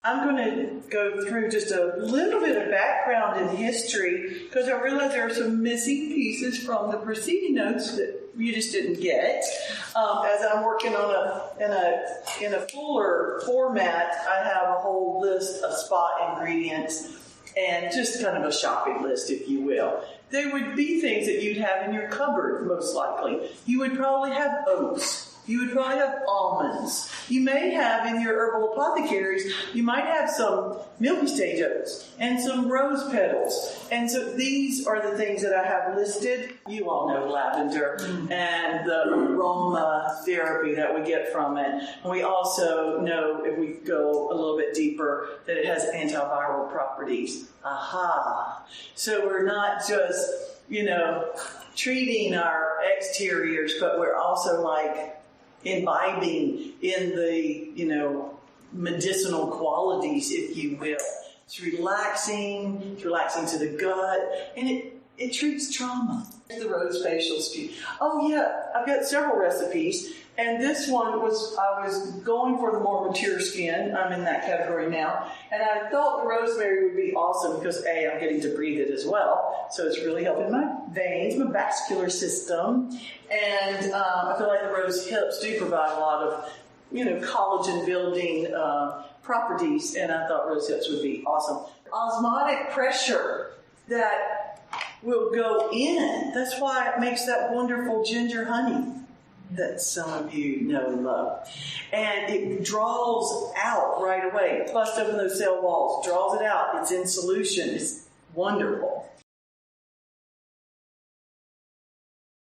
I'm going to go through just a little bit of background and history because I realize there are some missing pieces from the preceding notes that you just didn't get. As I'm working on in a fuller format, I have a whole list of spa ingredients and just kind of a shopping list, if you will. They would be things that you'd have in your cupboard, most likely. You would probably have oats. You would probably have almonds. You may have in your herbal apothecaries, you might have some milky stage oats and some rose petals. And so these are the things that I have listed. You all know lavender and the aroma therapy that we get from it. And we also know, if we go a little bit deeper, that it has antiviral properties. Aha. So we're not just, treating our exteriors, but we're also imbibing in the, medicinal qualities, if you will. It's relaxing to the gut, and it treats trauma. The rose facial stew. Oh yeah, I've got several recipes, and this one I was going for the more mature skin. I'm in that category now, and I thought the rosemary would be awesome because I'm getting to breathe it as well, so it's really helping my veins, my vascular system, and I feel like the rose hips do provide a lot of collagen building properties, and I thought rose hips would be awesome. Osmotic pressure that will go in. That's why it makes that wonderful ginger honey that some of you know and love. And it draws out right away. Bust open those cell walls, draws it out. It's in solution. It's wonderful.